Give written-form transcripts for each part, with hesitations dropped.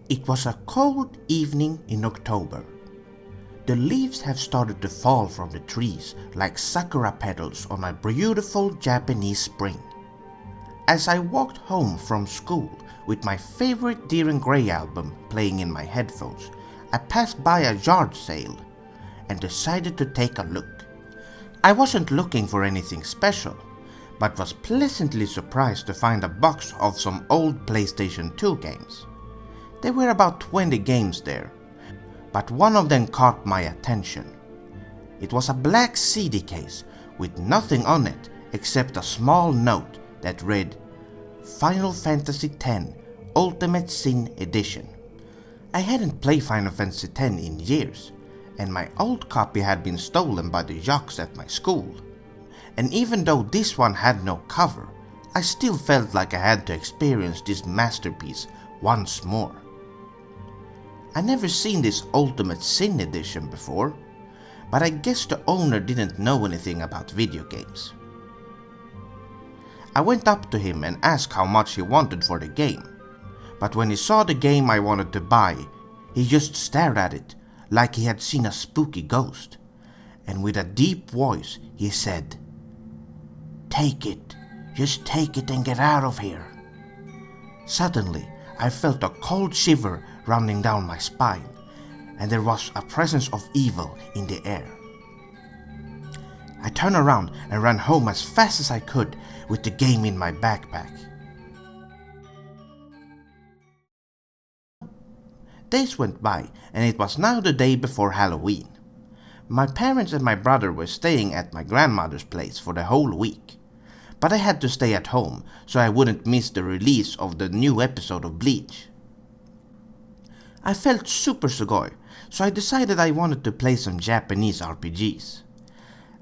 It was a cold evening in October. The leaves have started to fall from the trees like sakura petals on a beautiful Japanese spring. As I walked home from school with my favorite Deer and Grey album playing in my headphones, I passed by a yard sale and decided to take a look. I wasn't looking for anything special, but was pleasantly surprised to find a box of some old PlayStation 2 games. There were about 20 games there, but one of them caught my attention. It was a black CD case with nothing on it except a small note that read, Final Fantasy X Ultimate Sin Edition. I hadn't played Final Fantasy X in years, and my old copy had been stolen by the jocks at my school. And even though this one had no cover, I still felt like I had to experience this masterpiece once more. I never seen this Ultimate Sin Edition before, but I guess the owner didn't know anything about video games. I went up to him and asked how much he wanted for the game, but when he saw the game I wanted to buy, he just stared at it like he had seen a spooky ghost, and with a deep voice he said, "Take it, just take it and get out of here." Suddenly, I felt a cold shiver running down my spine, and there was a presence of evil in the air. I turned around and ran home as fast as I could with the game in my backpack. Days went by, and it was now the day before Halloween. My parents and my brother were staying at my grandmother's place for the whole week, but I had to stay at home so I wouldn't miss the release of the new episode of Bleach. I felt super sugoi, so I decided I wanted to play some Japanese RPGs.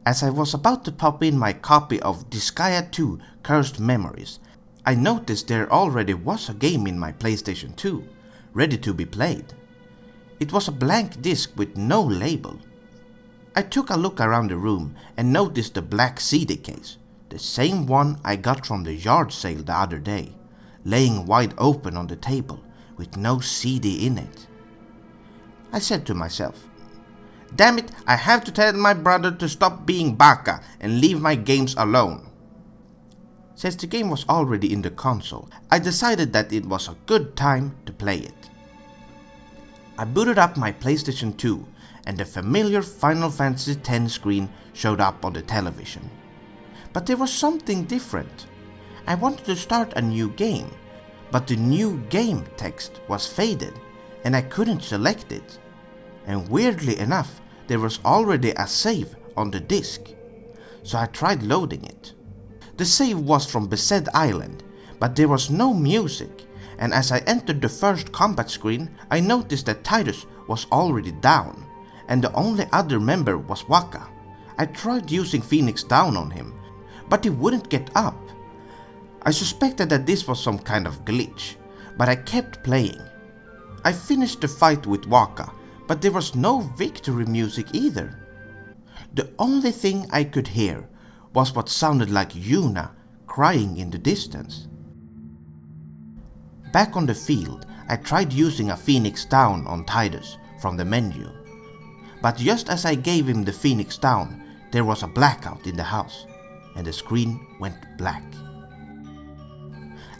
As I was about to pop in my copy of Disgaea 2 Cursed Memories, I noticed there already was a game in my PlayStation 2, ready to be played. It was a blank disc with no label. I took a look around the room and noticed the black CD case, the same one I got from the yard sale the other day, laying wide open on the table with no CD in it. I said to myself, "Damn it, I have to tell my brother to stop being baka and leave my games alone." Since the game was already in the console, I decided that it was a good time to play it. I booted up my PlayStation 2 and the familiar Final Fantasy X screen showed up on the television. But there was something different. I wanted to start a new game, but the new game text was faded and I couldn't select it. And weirdly enough, there was already a save on the disc, so I tried loading it. The save was from Besaid Island, but there was no music, and as I entered the first combat screen, I noticed that Titus was already down, and the only other member was Waka. I tried using Phoenix Down on him, but he wouldn't get up. I suspected that this was some kind of glitch, but I kept playing. I finished the fight with Waka, but there was no victory music either. The only thing I could hear was what sounded like Yuna crying in the distance. Back on the field, I tried using a Phoenix Down on Titus from the menu, but just as I gave him the Phoenix Down, there was a blackout in the house, and the screen went black.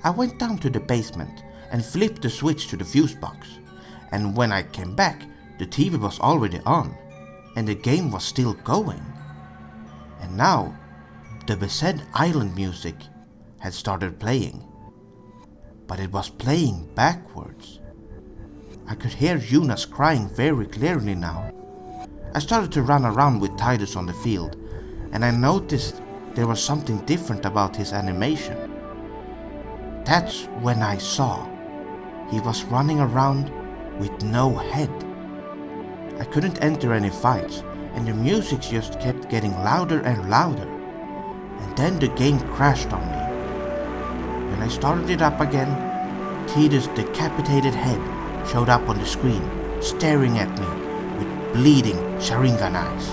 I went down to the basement and flipped the switch to the fuse box, and when I came back, the TV was already on, and the game was still going. And now, the Besaid Island music had started playing, but it was playing backwards. I could hear Yuna's crying very clearly now. I started to run around with Titus on the field, and I noticed there was something different about his animation. That's when I saw he was running around with no head. I couldn't enter any fights, and the music just kept getting louder and louder. And then the game crashed on me. When I started it up again, Titus' decapitated head showed up on the screen, staring at me with bleeding Sharingan eyes.